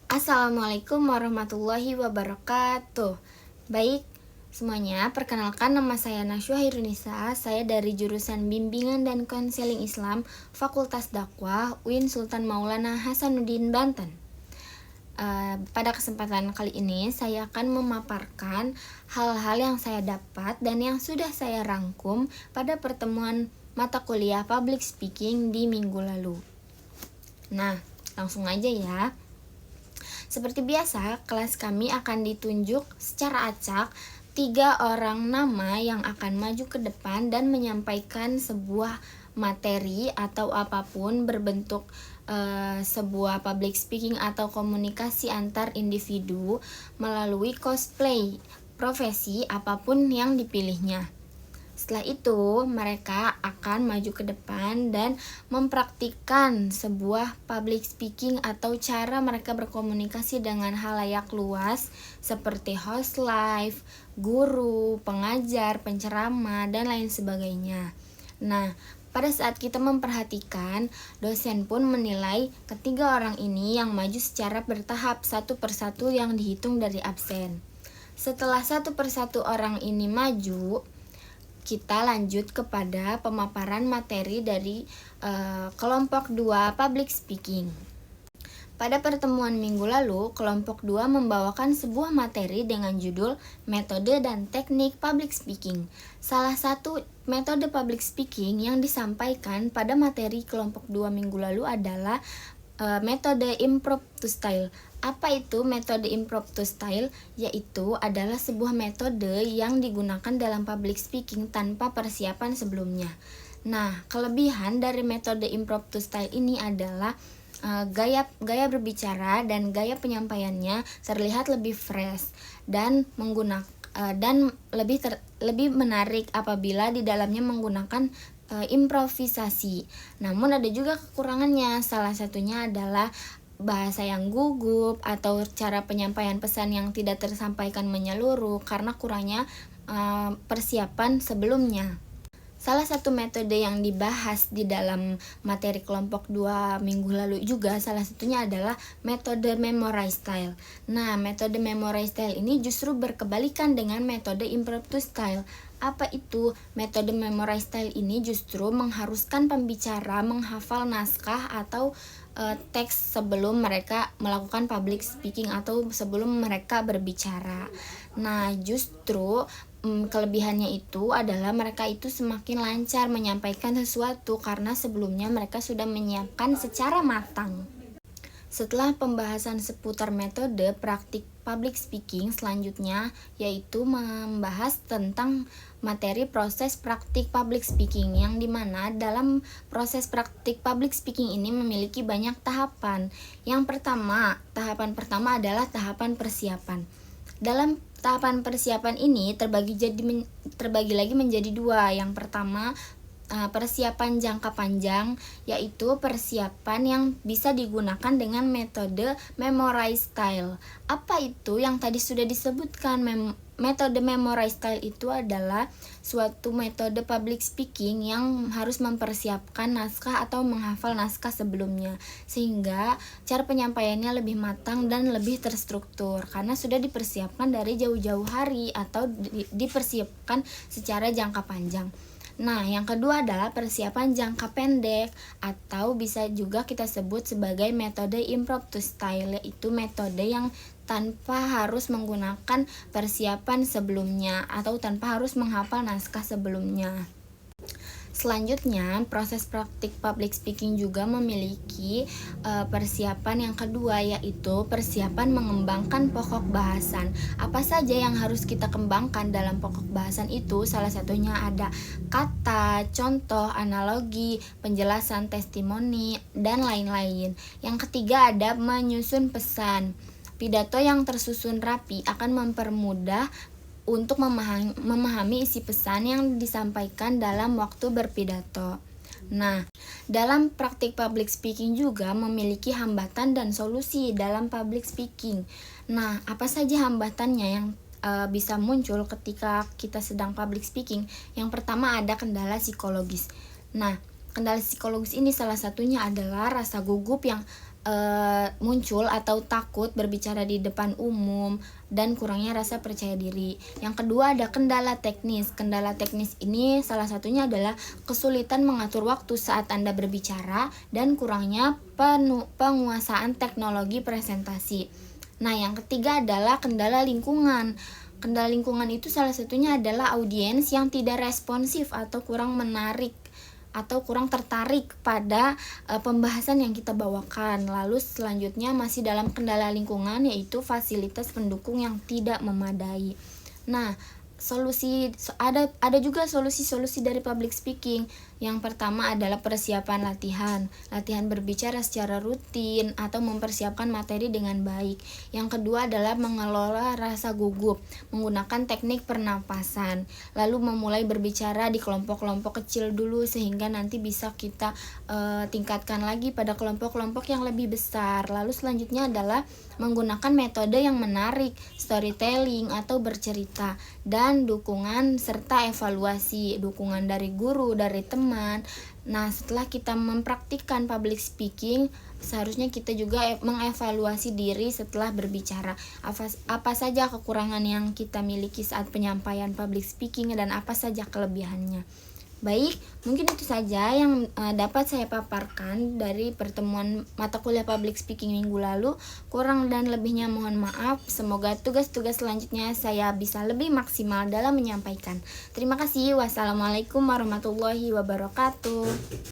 Assalamualaikum warahmatullahi wabarakatuh. Baik, semuanya, perkenalkan nama saya Nasywa Hirunisa. Saya dari jurusan Bimbingan dan Konseling Islam, Fakultas Dakwah, UIN Sultan Maulana Hasanuddin, Banten. Pada kesempatan kali ini, saya akan memaparkan hal-hal yang saya dapat dan yang sudah saya rangkum pada pertemuan mata kuliah Public Speaking di minggu lalu. Nah, langsung aja ya. Seperti biasa, kelas kami akan ditunjuk secara acak 3 orang nama yang akan maju ke depan dan menyampaikan sebuah materi atau apapun berbentuk sebuah public speaking atau komunikasi antar individu melalui cosplay profesi apapun yang dipilihnya. Setelah itu, mereka akan maju ke depan dan mempraktikkan sebuah public speaking atau cara mereka berkomunikasi dengan halayak luas seperti host live, guru, pengajar, penceramah, dan lain sebagainya. Nah, pada saat kita memperhatikan, dosen pun menilai ketiga orang ini yang maju secara bertahap satu persatu yang dihitung dari absen. Setelah satu persatu orang ini maju, kita lanjut kepada pemaparan materi dari kelompok 2 public speaking. Pada pertemuan minggu lalu, kelompok 2 membawakan sebuah materi dengan judul Metode dan Teknik Public Speaking. Salah satu metode public speaking yang disampaikan pada materi kelompok 2 minggu lalu adalah metode improv to style. Apa itu metode improv to style? Yaitu adalah sebuah metode yang digunakan dalam public speaking tanpa persiapan sebelumnya. Nah, kelebihan dari metode improv to style ini adalah gaya berbicara dan gaya penyampaiannya terlihat lebih fresh dan dan lebih menarik apabila di dalamnya menggunakan improvisasi. Namun ada juga kekurangannya. Salah satunya adalah bahasa yang gugup atau cara penyampaian pesan yang tidak tersampaikan menyeluruh karena kurangnya persiapan sebelumnya. Salah satu metode yang dibahas di dalam materi kelompok 2 minggu lalu juga salah satunya adalah metode memorize style. Nah, metode memorize style ini justru berkebalikan dengan metode improv to style. Apa itu? Metode memorize style ini justru mengharuskan pembicara menghafal naskah atau teks sebelum mereka melakukan public speaking atau sebelum mereka berbicara. Nah, justru kelebihannya itu adalah mereka itu semakin lancar menyampaikan sesuatu karena sebelumnya mereka sudah menyiapkan secara matang. Setelah pembahasan seputar metode praktik public speaking, selanjutnya yaitu membahas tentang materi proses praktik public speaking, yang dimana dalam proses praktik public speaking ini memiliki banyak tahapan. Tahapan pertama adalah tahapan persiapan. Dalam tahapan persiapan ini terbagi lagi menjadi 2. Yang pertama, persiapan jangka panjang, yaitu persiapan yang bisa digunakan dengan metode memorize style. Apa itu yang tadi sudah disebutkan? Metode memorize style itu adalah suatu metode public speaking yang harus mempersiapkan naskah atau menghafal naskah sebelumnya, sehingga cara penyampaiannya lebih matang dan lebih terstruktur karena sudah dipersiapkan dari jauh-jauh hari atau dipersiapkan secara jangka panjang. Nah, yang kedua adalah persiapan jangka pendek atau bisa juga kita sebut sebagai metode improv to style, yaitu metode yang tanpa harus menggunakan persiapan sebelumnya atau tanpa harus menghafal naskah sebelumnya. Selanjutnya, proses praktik public speaking juga memiliki persiapan yang kedua, yaitu persiapan mengembangkan pokok bahasan. Apa saja yang harus kita kembangkan dalam pokok bahasan itu? Salah satunya ada kata, contoh, analogi, penjelasan, testimoni, dan lain-lain. Yang ketiga ada menyusun pesan. Pidato yang tersusun rapi akan mempermudah untuk memahami isi pesan yang disampaikan dalam waktu berpidato. Nah, dalam praktik public speaking juga memiliki hambatan dan solusi dalam public speaking. Nah, apa saja hambatannya yang bisa muncul ketika kita sedang public speaking? Yang pertama ada kendala psikologis. Nah, kendala psikologis ini salah satunya adalah rasa gugup yang muncul atau takut berbicara di depan umum dan kurangnya rasa percaya diri. Yang kedua ada kendala teknis. Kendala teknis ini salah satunya adalah kesulitan mengatur waktu saat Anda berbicara dan kurangnya penguasaan teknologi presentasi. Nah, yang ketiga adalah kendala lingkungan. Kendala lingkungan itu salah satunya adalah audiens yang tidak responsif atau kurang menarik atau kurang tertarik pada pembahasan yang kita bawakan. Lalu selanjutnya masih dalam kendala lingkungan, yaitu fasilitas pendukung yang tidak memadai. Nah, ada juga solusi-solusi dari public speaking. Yang pertama adalah persiapan latihan berbicara secara rutin atau mempersiapkan materi dengan baik. Yang kedua adalah mengelola rasa gugup menggunakan teknik pernapasan, lalu memulai berbicara di kelompok-kelompok kecil dulu sehingga nanti bisa kita tingkatkan lagi pada kelompok-kelompok yang lebih besar. Lalu selanjutnya adalah menggunakan metode yang menarik, storytelling atau bercerita, dan dukungan serta evaluasi, dukungan dari guru, dari teman. Nah, setelah kita mempraktikkan public speaking, seharusnya kita juga mengevaluasi diri setelah berbicara. Apa saja kekurangan yang kita miliki saat penyampaian public speaking dan apa saja kelebihannya. Baik, mungkin itu saja yang dapat saya paparkan dari pertemuan mata kuliah public speaking minggu lalu. Kurang dan lebihnya mohon maaf. Semoga tugas-tugas selanjutnya saya bisa lebih maksimal dalam menyampaikan. Terima kasih. Wassalamualaikum warahmatullahi wabarakatuh.